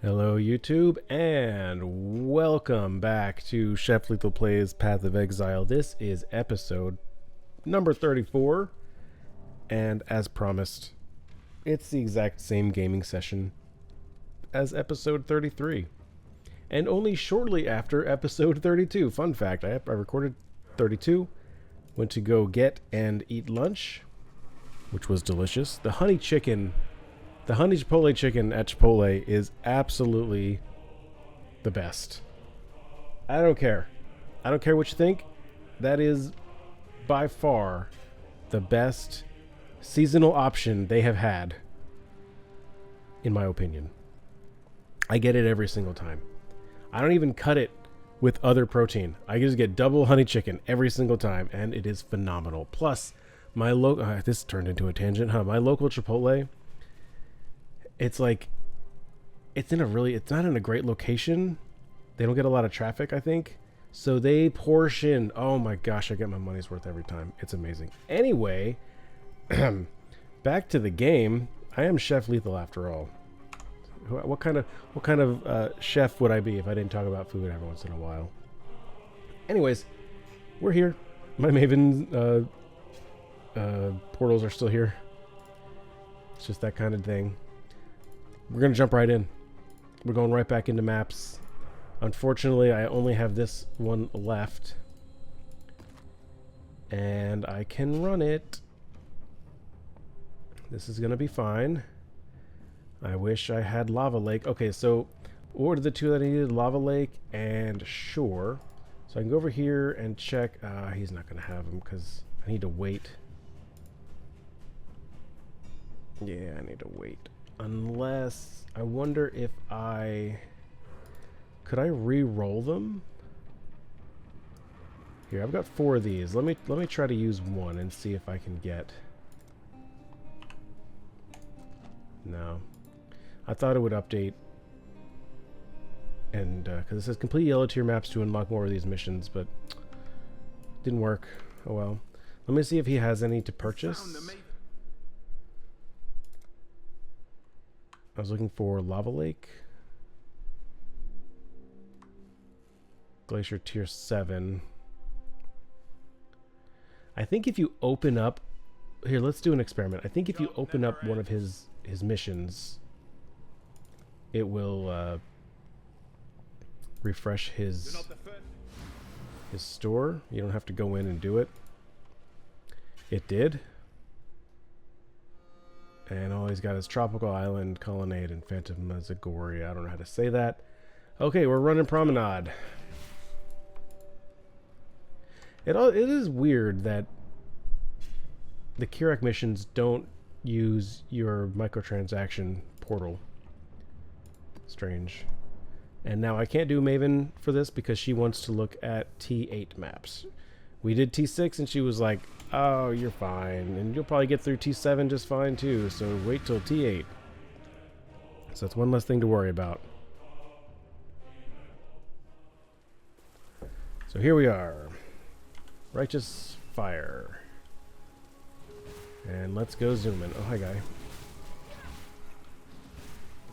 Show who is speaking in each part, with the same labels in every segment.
Speaker 1: Hello YouTube, and welcome back to Chef Lethal Plays Path of Exile. This is episode number 34, and as promised, it's the exact same gaming session as episode 33, and only shortly after episode 32. Fun fact, I recorded 32, went to go get and eat lunch, which was delicious. The honey Chipotle chicken at Chipotle is absolutely the best. I don't care. I don't care what you think. That is by far the best seasonal option they have had, in my opinion. I get it every single time. I don't even cut it with other protein. I just get double honey chicken every single time, and it is phenomenal. Plus, my this turned into a tangent, huh? My local Chipotle, it's like, it's not in a great location. They don't get a lot of traffic, I think. So they portion, oh my gosh, I get my money's worth every time. It's amazing. Anyway, back to the game. I am Chef Lethal after all. What kind of chef would I be if I didn't talk about food every once in a while? Anyways, we're here. My Maven portals are still here. It's just that kind of thing. We're going to jump right in. We're going right back into maps. Unfortunately, I only have this one left. And I can run it. This is going to be fine. I wish I had Lava Lake. Okay, so what are the two that I needed? Lava Lake and Shore. So I can go over here and check. He's not going to have them because I need to wait. Yeah, I need to wait. Unless, I wonder if could I re-roll them? Here, I've got 4 of these. Let me try to use one and see if I can get. No, I thought it would update, and because it says complete yellow tier maps to unlock more of these missions, but didn't work. Oh well. Let me see if he has any to purchase. I was looking for Lava Lake. Glacier Tier 7. I think if you open up... Here, let's do an experiment. I think if you open up one of his missions, it will refresh his store. You don't have to go in and do it. It did. And all he's got is Tropical Island, Colonnade, and Phantasmagoria. I don't know how to say that. Okay, we're running Promenade. It is weird that the Kirak missions don't use your microtransaction portal. Strange. And now I can't do Maven for this because she wants to look at T8 maps. We did T6 and she was like, oh, you're fine, and you'll probably get through T7 just fine too, so wait till T8. So that's one less thing to worry about. So here we are. Righteous Fire. And let's go zoom in. Oh, hi guy.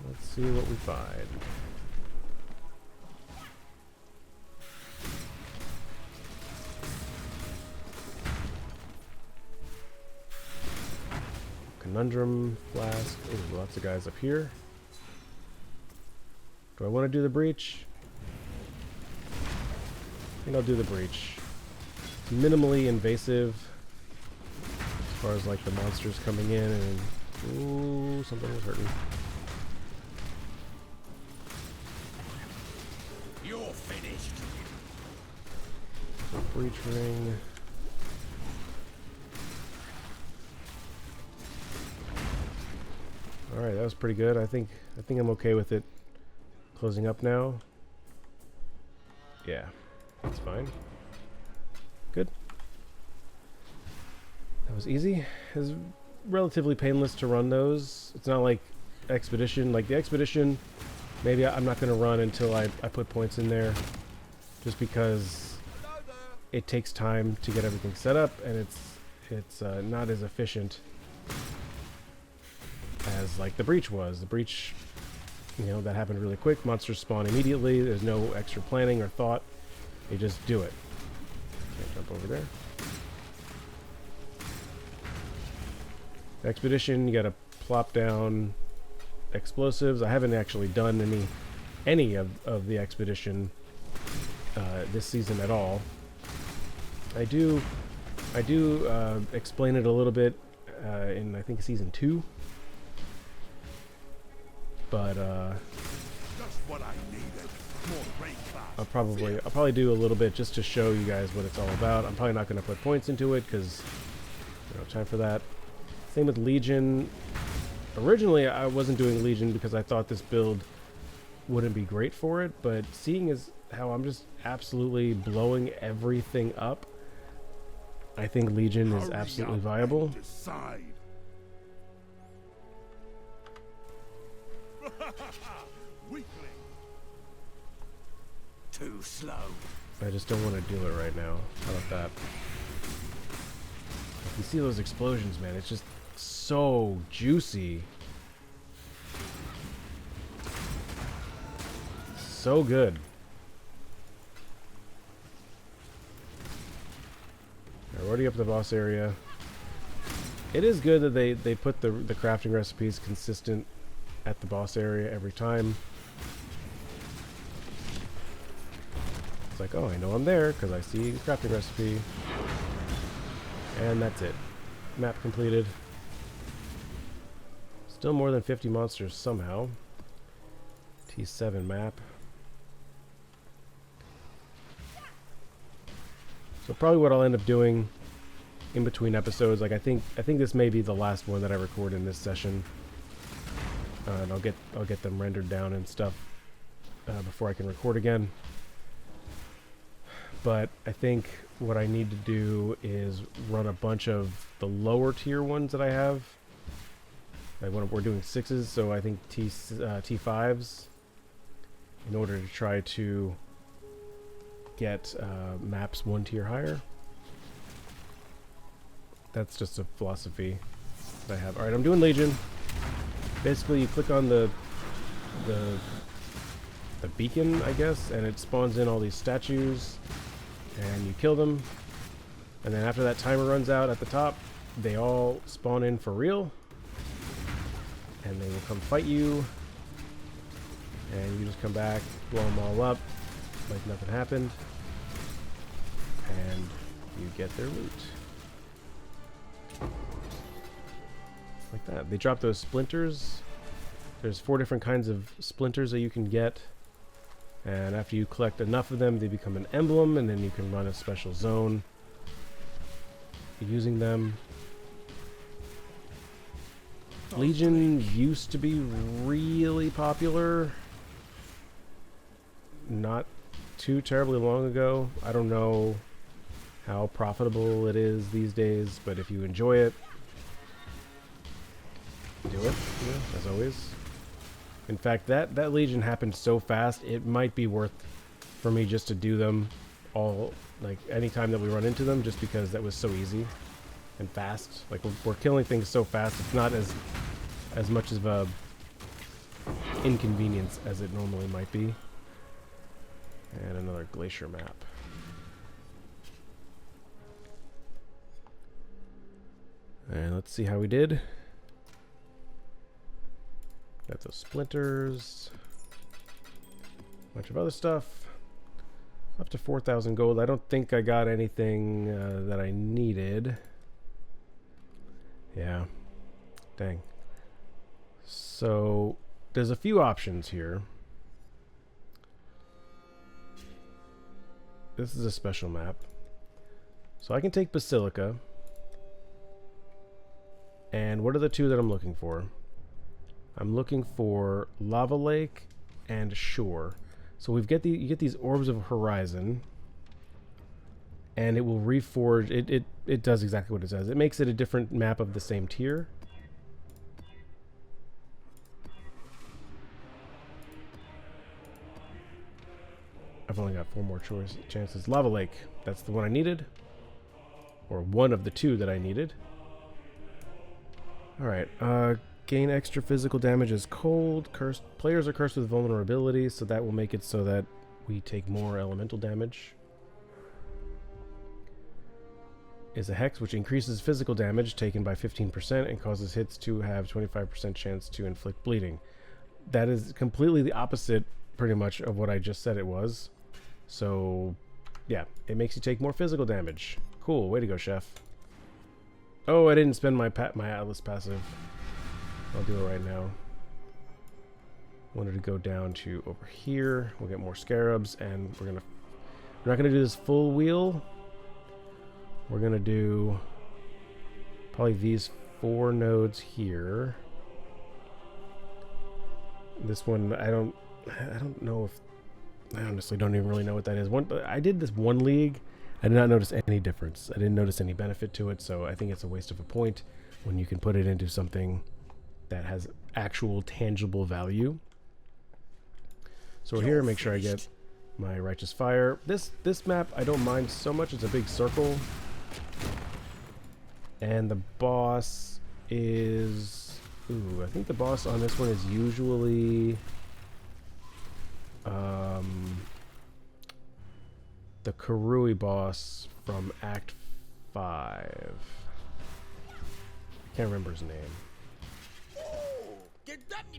Speaker 1: Let's see what we find. Conundrum, Flask. Ooh, lots of guys up here. Do I want to do the breach? I think I'll do the breach. It's minimally invasive as far as like the monsters coming in and... Ooh, something was hurting.
Speaker 2: You're finished.
Speaker 1: Breach ring. Alright, that was pretty good. I think I'm okay with it closing up now. Yeah, that's fine. Good. That was easy. It was relatively painless to run those. It's not like Expedition. Like the Expedition, maybe I'm not going to run until I put points in there. Just because it takes time to get everything set up, and it's not as efficient as like the breach was. The breach You know, that happened really quick. Monsters spawn immediately. There's no extra planning or thought. They just do it. Can't jump over there. Expedition, you gotta plop down explosives. I haven't actually done any of the expedition this season at all. I do explain it a little bit in, I think, season 2. But
Speaker 2: Just what I needed. More raid class.
Speaker 1: I'll probably do a little bit just to show you guys what it's all about. I'm probably not going to put points into it because I don't have time for that. Same with Legion. Originally, I wasn't doing Legion because I thought this build wouldn't be great for it, but seeing as how I'm just absolutely blowing everything up, I think Legion is absolutely viable.
Speaker 2: Too slow.
Speaker 1: I just don't want to do it right now. How about that? You see those explosions, man. It's just so juicy. So good. We're already up to the boss area. It is good that they put the crafting recipes consistent at the boss area every time. It's like, oh, I know I'm there because I see the crafting recipe. And that's it. Map completed. Still more than 50 monsters somehow. T7 map. So probably what I'll end up doing in between episodes, like I think this may be the last one that I record in this session. And I'll get them rendered down and stuff before I can record again. But I think what I need to do is run a bunch of the lower tier ones that I have. Like when we're doing 6s, so I think T5s, in order to try to get maps 1 tier higher. That's just a philosophy that I have. Alright, I'm doing Legion. Basically, you click on the beacon, I guess, and it spawns in all these statues, and you kill them. And then after that timer runs out at the top, they all spawn in for real, and they will come fight you, and you just come back, blow them all up like nothing happened, and you get their loot. Like that. They drop those splinters. There's 4 different kinds of splinters that you can get, and after you collect enough of them, they become an emblem, and then you can run a special zone using them. Legion used to be really popular not too terribly long ago. I don't know how profitable it is these days, but if you enjoy it, do it, as always. In fact, that Legion happened so fast, it might be worth for me just to do them all, like, anytime that we run into them, just because that was so easy and fast. Like, we're killing things so fast, it's not as much of a inconvenience as it normally might be. And another glacier map. And let's see how we did. Got those splinters. Bunch of other stuff. Up to 4,000 gold. I don't think I got anything that I needed. Yeah. Dang. So, there's a few options here. This is a special map. So I can take Basilica. And what are the 2 that I'm looking for? I'm looking for Lava Lake and Shore. So you get these Orbs of Horizon, and it will reforge. It does exactly what it says. It makes it a different map of the same tier. I've only got 4 more chances. Lava Lake. That's the one I needed. Or one of the 2 that I needed. Alright. Gain extra physical damage as cold. Cursed players are cursed with vulnerability, so that will make it so that we take more elemental damage. Is a hex which increases physical damage taken by 15% and causes hits to have 25% chance to inflict bleeding. That is completely the opposite, pretty much, of what I just said it was. So, yeah, it makes you take more physical damage. Cool, way to go, Chef. Oh, I didn't spend my Atlas passive. I'll do it right now. Wanted to go down to over here. We'll get more scarabs, and we're not gonna do this full wheel. We're gonna do probably these 4 nodes here. This one, I don't know if, I honestly don't even really know what that is. I did this one league. I did not notice any difference. I didn't notice any benefit to it, so I think it's a waste of a point when you can put it into something that has actual tangible value. So we're here, make sure I get my Righteous Fire. This map I don't mind so much. It's a big circle. And the boss is... Ooh, I think the boss on this one is usually... the Karui boss from Act 5. I can't remember his name.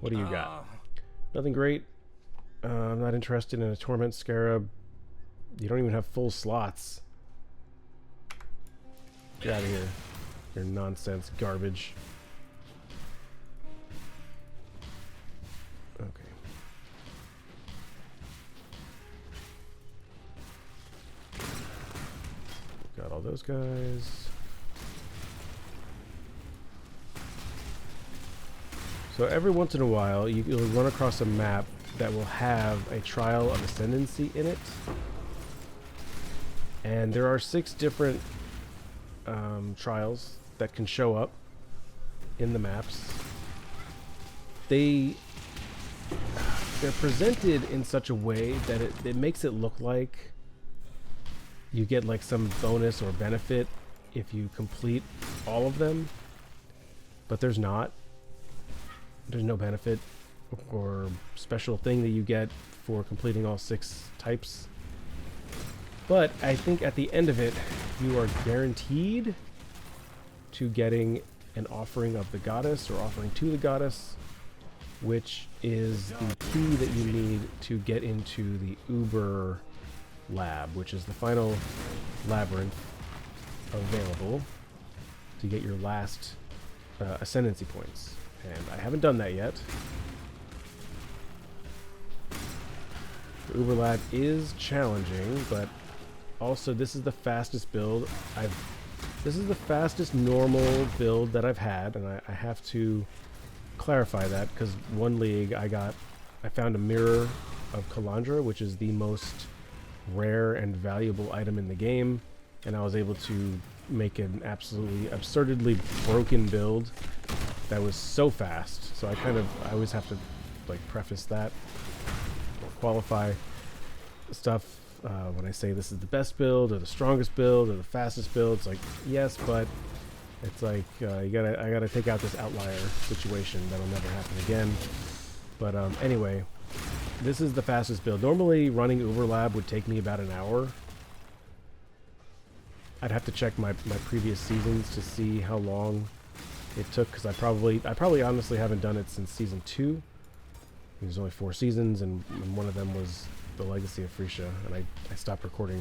Speaker 1: What do you got? Nothing great. I'm not interested in a Torment Scarab. You don't even have full slots. Get out of here. Your nonsense garbage. Okay. Got all those guys. So every once in a while, you'll run across a map that will have a Trial of Ascendancy in it. And there are 6 different trials that can show up in the maps. They're presented in such a way that it makes it look like you get like some bonus or benefit if you complete all of them, but there's not. There's no benefit or special thing that you get for completing all 6 types. But I think at the end of it, you are guaranteed to getting an offering of the goddess or offering to the goddess, which is the key that you need to get into the Uber lab, which is the final labyrinth available to get your last ascendancy points. And I haven't done that yet. The Uber lab is challenging, but also this is the fastest build this is the fastest normal build that I've had, and I have to clarify that because one league I found a mirror of Kalandra, which is the most rare and valuable item in the game, and I was able to make an absolutely absurdly broken build that was so fast. So I always have to like preface that or qualify stuff when I say this is the best build or the strongest build or the fastest build. It's like, yes, but it's like I gotta take out this outlier situation that'll never happen again. But anyway, this is the fastest build. Normally running Uber Lab would take me about an hour. I'd have to check my previous seasons to see how long it took, because I probably honestly haven't done it since season 2. There's only 4 seasons, and one of them was the Legacy of Frisia, and I stopped recording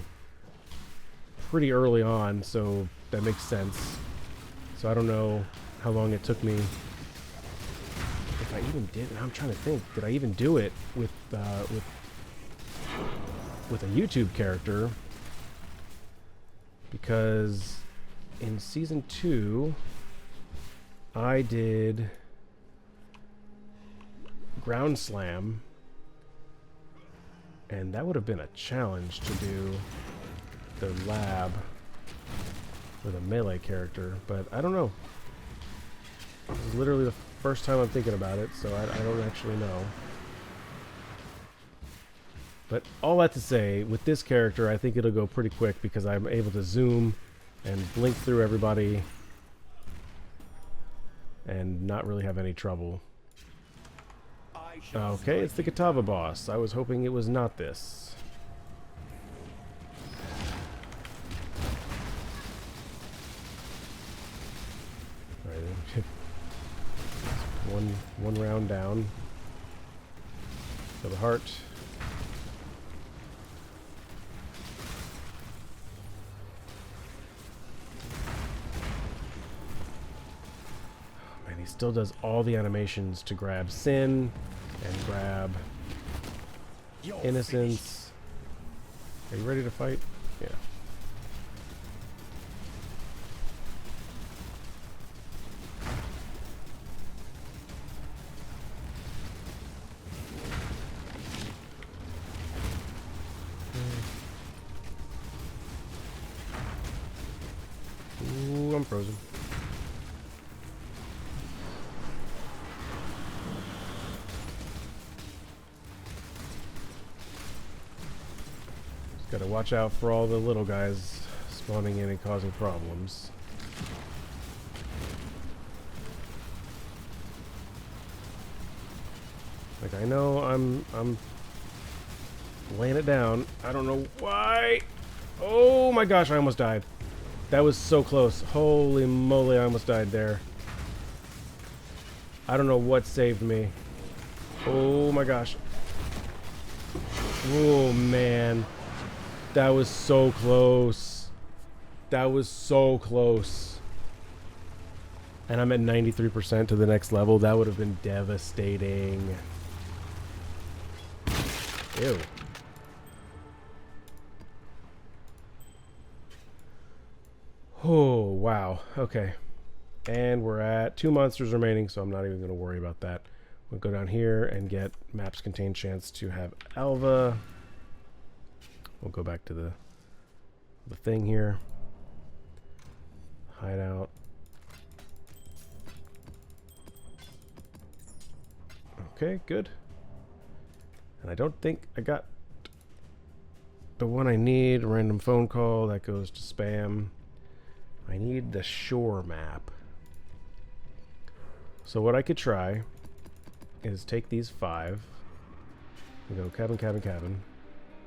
Speaker 1: pretty early on, so that makes sense. So I don't know how long it took me, if I even did. I'm trying to think, did I even do it with a YouTube character? Because in season 2 I did Ground Slam, and that would have been a challenge to do the lab with a melee character, but I don't know. This is literally the first time I'm thinking about it, so I don't actually know. But all that to say, with this character, I think it'll go pretty quick because I'm able to zoom and blink through everybody and not really have any trouble.
Speaker 2: I shall
Speaker 1: Okay, it's the Katava boss. I was hoping it was not this. Alright, one round down. For the heart. Man, he still does all the animations to grab Sin and grab
Speaker 2: You're
Speaker 1: Innocence. Are you ready to fight? Yeah. Ooh, I'm frozen. Just gotta watch out for all the little guys spawning in and causing problems. Like, I know I'm laying it down. I don't know why. Oh my gosh, I almost died. That was so close. Holy moly, I almost died there. I don't know what saved me. Oh my gosh. Oh man. That was so close. That was so close. And I'm at 93% to the next level. That would have been devastating. Ew. Oh, wow. Okay. And we're at 2 monsters remaining, so I'm not even going to worry about that. We'll go down here and get maps contain chance to have Alva. We'll go back to the thing here. Hideout. Okay, good. And I don't think I got the one I need. Random phone call. That goes to spam. I need the shore map. So what I could try is take these 5 and go cabin, cabin, cabin.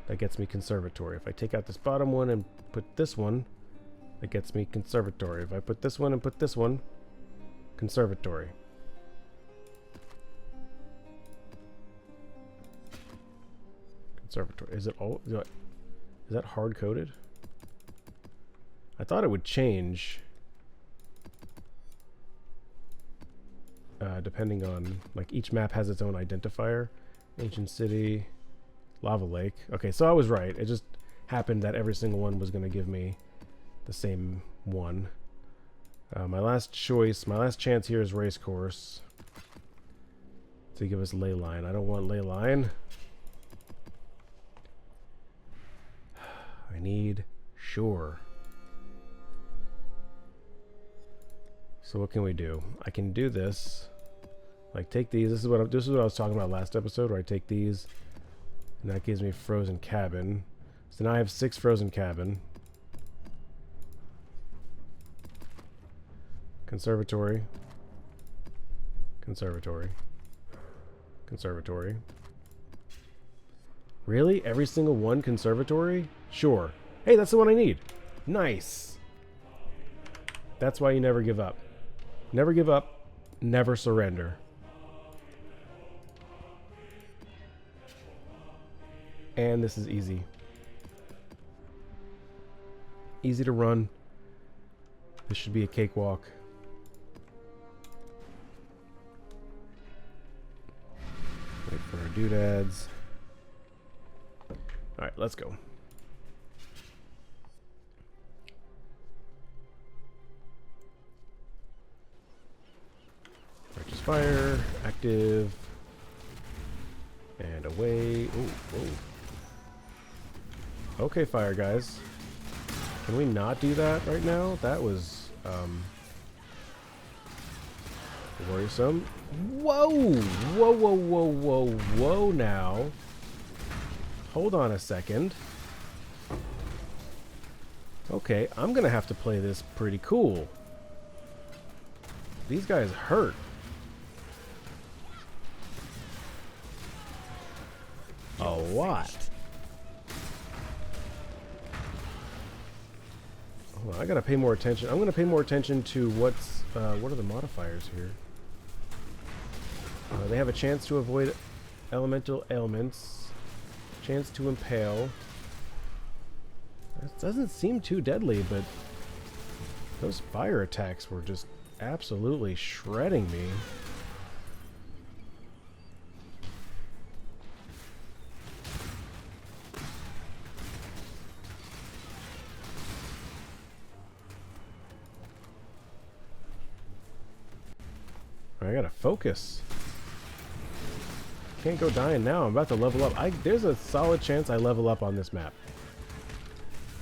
Speaker 1: That gets me conservatory. If I take out this bottom one and put this one, that gets me conservatory. If I put this one and put this one, conservatory. Conservatory. Is it all? Is that hard coded? I thought it would change depending on, like, each map has its own identifier. Ancient City, Lava Lake. Okay, so I was right. It just happened that every single one was going to give me the same one. My last choice, my last chance here is Race Course to give us Ley Line. I don't want Ley Line. I need Shore. So what can we do? I can do this. Like, take these. This is what I was talking about last episode, where I take these, and that gives me Frozen Cabin. So now I have 6 Frozen Cabin. Conservatory. Conservatory. Conservatory. Really? Every single one conservatory? Sure. Hey, that's the one I need. Nice. That's why you never give up. Never give up. Never surrender. And this is easy. Easy to run. This should be a cakewalk. Wait for our doodads. Alright, let's go. Righteous Fire, active, and away. Ooh, whoa. Okay, fire guys. Can we not do that right now? That was worrisome. Whoa! Whoa, whoa, whoa, whoa, whoa now. Hold on a second. Okay, I'm gonna have to play this pretty cool. These guys hurt. A lot. Hold on, I gotta pay more attention. I'm gonna pay more attention to what are the modifiers here? They have a chance to avoid elemental ailments. Chance to impale. That doesn't seem too deadly, but those fire attacks were just absolutely shredding me. I gotta focus. Can't go dying now. I'm about to level up. There's a solid chance I level up on this map.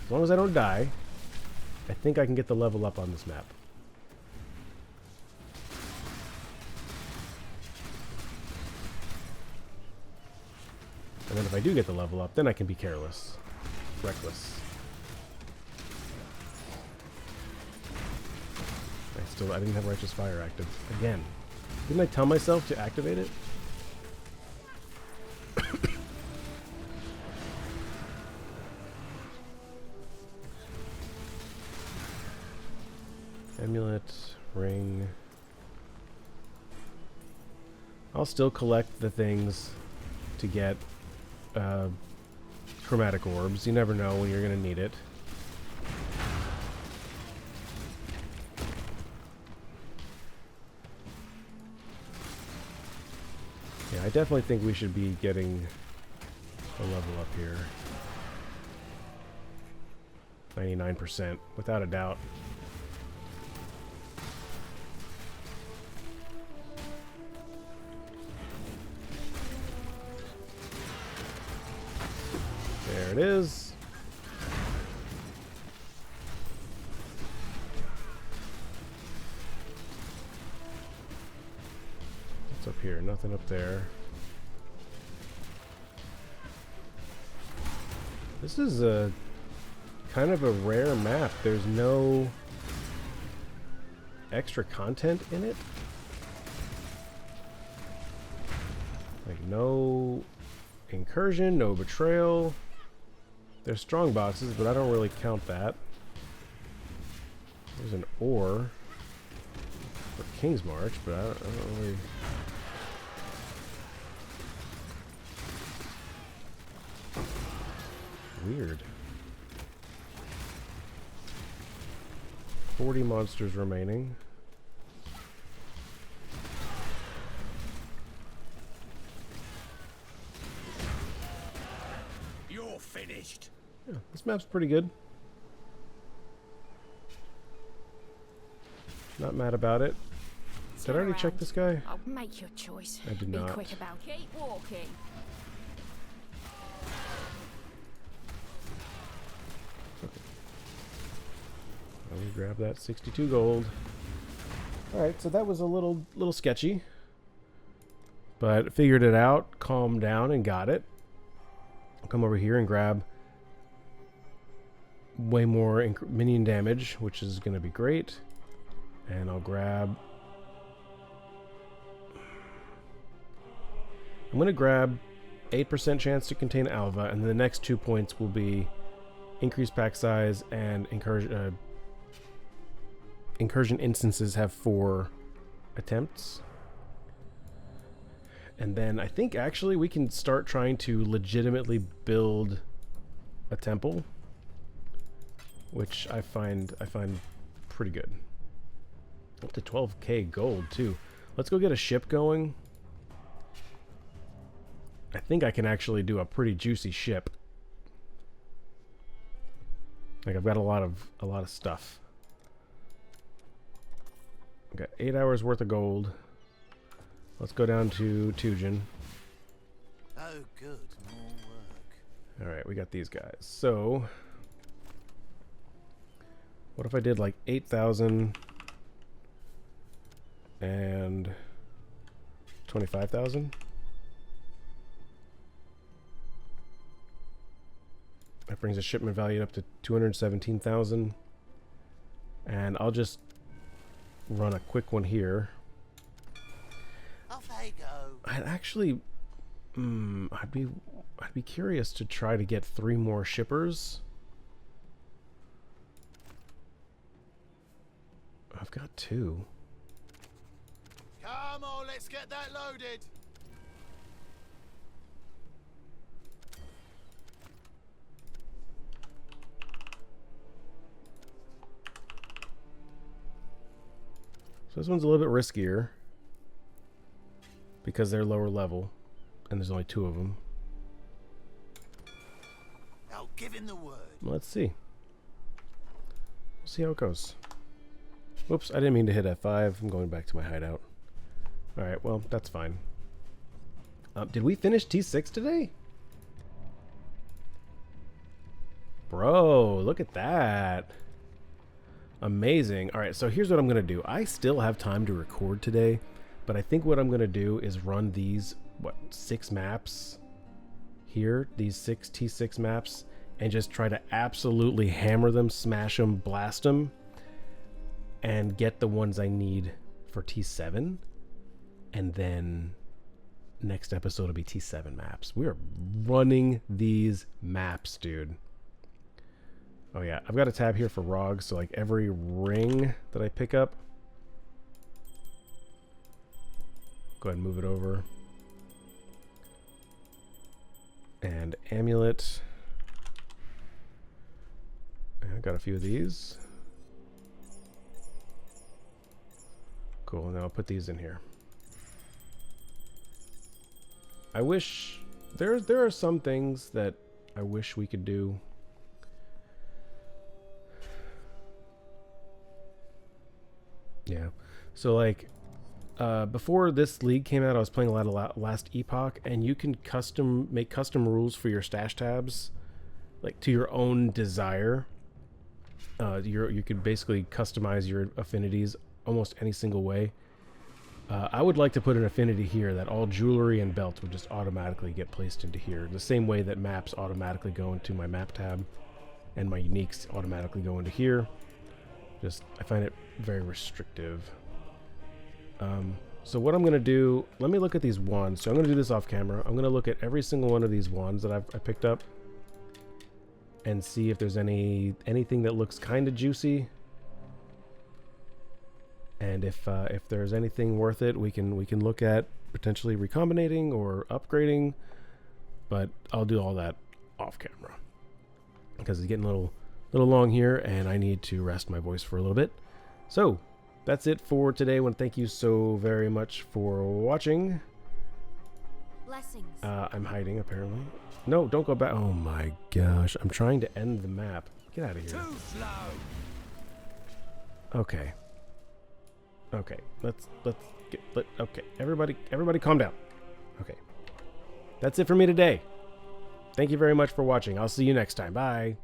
Speaker 1: As long as I don't die, I think I can get the level up on this map. And then if I do get the level up, then I can be careless. Reckless. I didn't have Righteous Fire active. Again. Didn't I tell myself to activate it? Amulet, ring. I'll still collect the things to get chromatic orbs. You never know when you're going to need it. Yeah, I definitely think we should be getting a level up here. 99%, without a doubt. There it is. What's up here? Nothing up there. This is a kind of a rare map. There's no extra content in it. Like no incursion, no betrayal. There's strong boxes, but I don't really count that. There's an ore for King's March, but I don't really... Weird. 40 monsters remaining.
Speaker 2: You're finished.
Speaker 1: Yeah, this map's pretty good. Not mad about it. Did I already check this guy?
Speaker 3: I'll make your choice.
Speaker 1: I did not.
Speaker 3: Be quick about it. Keep walking.
Speaker 1: Let me grab that 62 gold. Alright, so that was a little sketchy. But figured it out, calmed down, and got it. I'll come over here and grab way more minion damage, which is going to be great. And I'll grab... I'm going to grab 8% chance to contain Alva, and then the next 2 points will be increased pack size and incursion instances have 4 attempts. And then I think actually we can start trying to legitimately build a temple, which I find pretty good. Up to 12k gold too. Let's go get a ship going. I think I can actually do a pretty juicy ship. Like I've got a lot of stuff. I've got 8 hours worth of gold. Let's go down to Tujin.
Speaker 2: Oh, good. More work.
Speaker 1: Alright, we got these guys. So, what if I did like 8,000 and 25,000? That brings the shipment value up to 217,000. And I'll just run a quick one here.
Speaker 4: Off they go.
Speaker 1: I'd actually, I'd be curious to try to get 3 more shippers. I've got 2.
Speaker 4: Come on, let's get that loaded.
Speaker 1: So this one's a little bit riskier because they're lower level and there's only 2 of them.
Speaker 4: I'll give him the word.
Speaker 1: Let's see. We'll see how it goes. Whoops, I didn't mean to hit F5. I'm going back to my hideout. Alright, well, that's fine. Did we finish T6 today? Bro, look at that. Amazing. Alright, so here's what I'm going to do. I still have time to record today, but I think what I'm going to do is run these, 6 maps here, these 6 T6 maps, and just try to absolutely hammer them, smash them, blast them, and get the ones I need for T7. And then next episode will be T7 maps. We are running these maps, dude. Oh yeah, I've got a tab here for ROG, so like every ring that I pick up, go ahead and move it over. And amulet. I got a few of these. Cool, now I'll put these in here. I wish there are some things that I wish we could do. Yeah. So like before this league came out, I was playing a lot of Last Epoch, and you can make custom rules for your stash tabs, like to your own desire. You could basically customize your affinities almost any single way. I would like to put an affinity here that all jewelry and belts would just automatically get placed into here, the same way that maps automatically go into my map tab and my uniques automatically go into here. I find it very restrictive. So what I'm going to do, let me look at these wands. So I'm going to do this off camera. I'm going to look at every single one of these wands that I picked up and see if there's anything that looks kind of juicy. And if there's anything worth it, we can look at potentially recombinating or upgrading. But I'll do all that off camera because it's getting a little long here, and I need to rest my voice for a little bit. So that's it for today. I want to thank you so very much for watching.
Speaker 3: Blessings.
Speaker 1: I'm hiding apparently. No, don't go back. Oh my gosh, I'm trying to end the map. Get out of here.
Speaker 4: Too slow.
Speaker 1: Okay. Okay. Okay. Everybody calm down. Okay. That's it for me today. Thank you very much for watching. I'll see you next time. Bye.